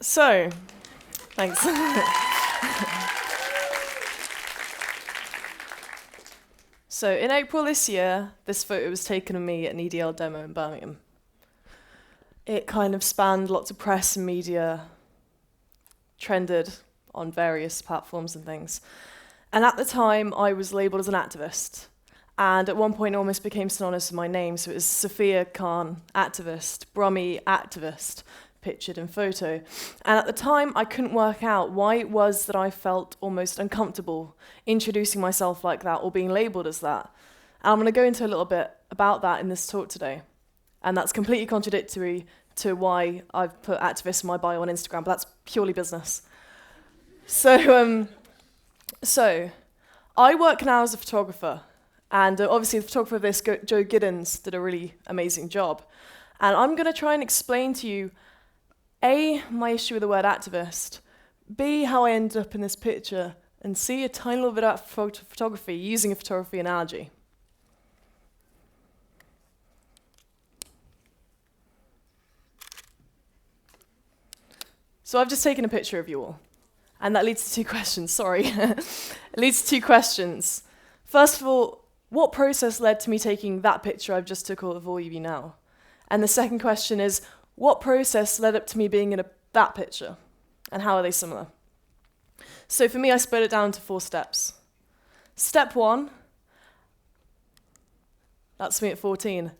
So, thanks. So, in April this year, this photo was taken of me at an EDL demo in Birmingham. It kind of spanned lots of press and media, trended on various platforms and things. And at the time, I was labelled as an activist. And at one point, it almost became synonymous with my name. So it was Saffiyah Khan, activist, Brummy, activist, pictured in photo. And at the time, I couldn't work out why it was that I felt almost uncomfortable introducing myself like that or being labelled as that. And I'm going to go into a little bit about that in this talk today. And that's completely contradictory to why I've put activist in my bio on Instagram, but that's purely business. So I work now as a photographer. And obviously the photographer of this, Joe Giddens, did a really amazing job. And I'm going to try and explain to you, A, my issue with the word activist, B, how I ended up in this picture, and C, a tiny little bit about photography, using a photography analogy. So I've just taken a picture of you all. And that leads to two questions, sorry. It leads to two questions. First of all, what process led to me taking that picture I've just took of all of you now? And the second question is, what process led up to me being in that picture? And how are they similar? So for me, I split it down to 4 steps. Step 1, that's me at 14.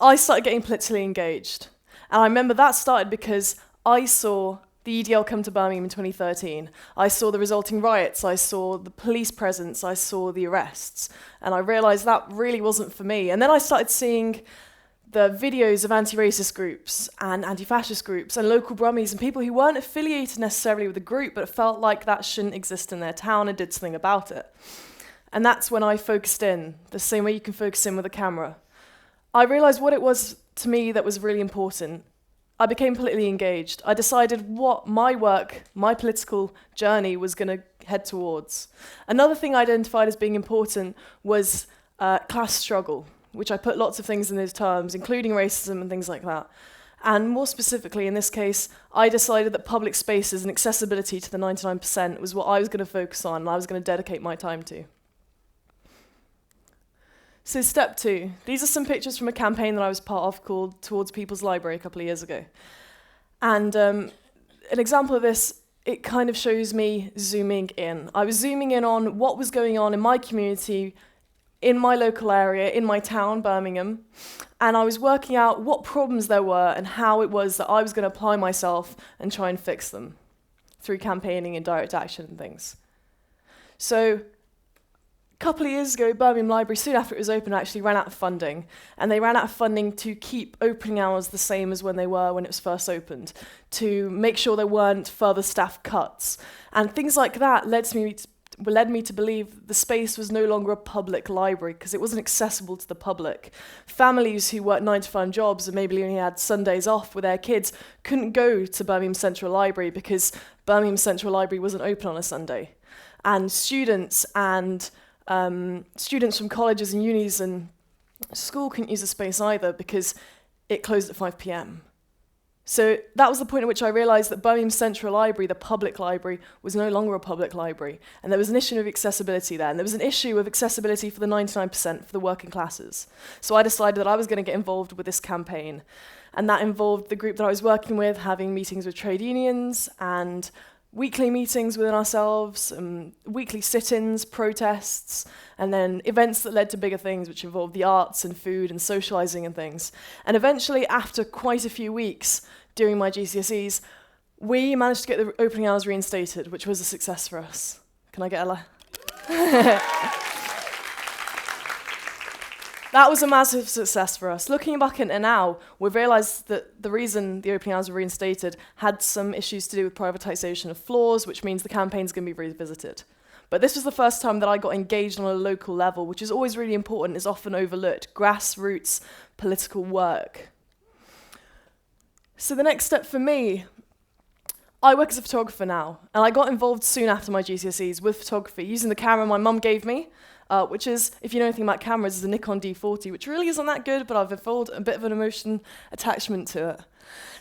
I started getting politically engaged. And I remember that started because I saw the EDL come to Birmingham in 2013. I saw the resulting riots, I saw the police presence, I saw the arrests, and I realised that really wasn't for me. And then I started seeing the videos of anti-racist groups and anti-fascist groups and local Brummies and people who weren't affiliated necessarily with a group, but felt like that shouldn't exist in their town and did something about it. And that's when I focused in, the same way you can focus in with a camera. I realised what it was to me that was really important. I became politically engaged. I decided what my work, my political journey was going to head towards. Another thing I identified as being important was class struggle, which I put lots of things in those terms, including racism and things like that. And more specifically, in this case, I decided that public spaces and accessibility to the 99% was what I was going to focus on and I was going to dedicate my time to. So step 2, these are some pictures from a campaign that I was part of called Towards People's Library a couple of years ago. And an example of this, it kind of shows me zooming in. I was zooming in on what was going on in my community, in my local area, in my town, Birmingham, and I was working out what problems there were and how it was that I was going to apply myself and try and fix them through campaigning and direct action and things. So a couple of years ago, Birmingham Library, soon after it was open, actually ran out of funding. And they ran out of funding to keep opening hours the same as when they were when it was first opened, to make sure there weren't further staff cuts. And things like that led me to believe the space was no longer a public library because it wasn't accessible to the public. Families who worked 9-to-5 jobs and maybe only had Sundays off with their kids couldn't go to Birmingham Central Library because Birmingham Central Library wasn't open on a Sunday. And students from colleges and unis and school couldn't use the space either because it closed at 5 p.m. So that was the point at which I realised that Birmingham Central Library, the public library, was no longer a public library. And there was an issue of accessibility there. And there was an issue of accessibility for the 99% for the working classes. So I decided that I was going to get involved with this campaign. And that involved the group that I was working with, having meetings with trade unions and weekly meetings within ourselves, weekly sit-ins, protests, and then events that led to bigger things, which involved the arts and food and socialising and things. And eventually, after quite a few weeks doing my GCSEs, we managed to get the opening hours reinstated, which was a success for us. Can I get a That was a massive success for us. Looking back at it now, we've realised that the reason the opening hours were reinstated had some issues to do with privatisation of floors, which means the campaign's going to be revisited. But this was the first time that I got engaged on a local level, which is always really important, is often overlooked, grassroots political work. So the next step for me, I work as a photographer now, and I got involved soon after my GCSEs with photography, using the camera my mum gave me, which is, if you know anything about cameras, is a Nikon D40, which really isn't that good, but I've evolved a bit of an emotion attachment to it.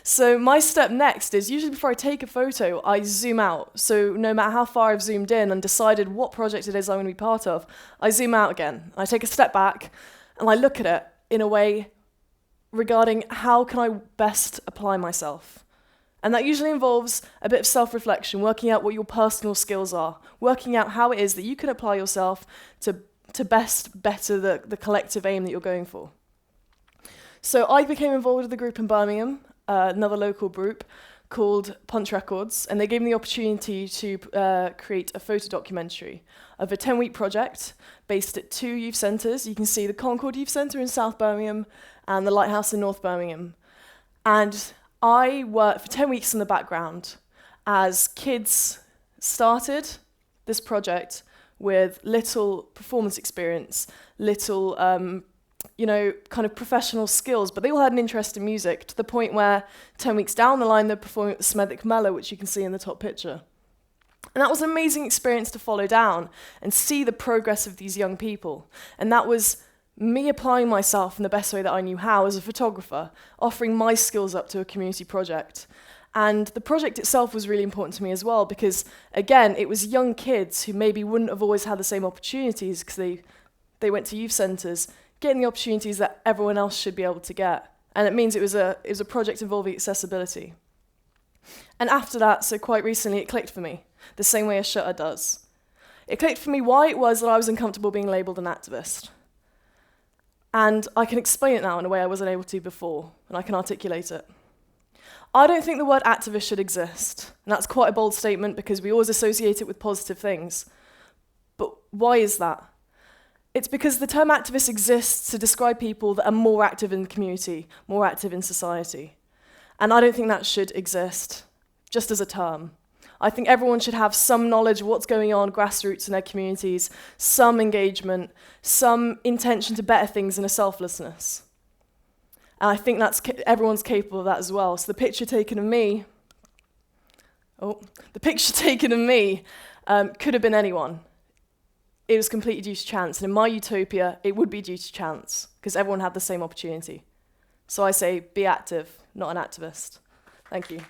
So my step next is, usually before I take a photo, I zoom out. So no matter how far I've zoomed in and decided what project it is I'm going to be part of, I zoom out again. I take a step back, and I look at it in a way regarding how can I best apply myself. And that usually involves a bit of self-reflection, working out what your personal skills are, working out how it is that you can apply yourself to best better the collective aim that you're going for. So I became involved with a group in Birmingham, another local group called Punch Records, and they gave me the opportunity to create a photo documentary of a 10-week project based at 2 youth centres. You can see the Concord Youth Centre in South Birmingham and the Lighthouse in North Birmingham. And I worked for 10 weeks in the background as kids started this project with little performance experience, little, kind of professional skills, but they all had an interest in music, to the point where 10 weeks down the line, they're performing at the Smethwick Mellow, which you can see in the top picture. And that was an amazing experience to follow down and see the progress of these young people. And that was me applying myself in the best way that I knew how as a photographer, offering my skills up to a community project. And the project itself was really important to me as well, because, again, it was young kids who maybe wouldn't have always had the same opportunities because they went to youth centres, getting the opportunities that everyone else should be able to get. And it means it was a project involving accessibility. And after that, so quite recently, it clicked for me, the same way a shutter does. It clicked for me why it was that I was uncomfortable being labelled an activist. And I can explain it now in a way I wasn't able to before, and I can articulate it. I don't think the word activist should exist, and that's quite a bold statement because we always associate it with positive things. But why is that? It's because the term activist exists to describe people that are more active in the community, more active in society. And I don't think that should exist, just as a term. I think everyone should have some knowledge of what's going on grassroots in their communities, some engagement, some intention to better things, and a selflessness. And I think everyone's capable of that as well. So the picture taken of me could have been anyone. It was completely due to chance, and in my utopia, it would be due to chance, because everyone had the same opportunity. So I say, be active, not an activist. Thank you.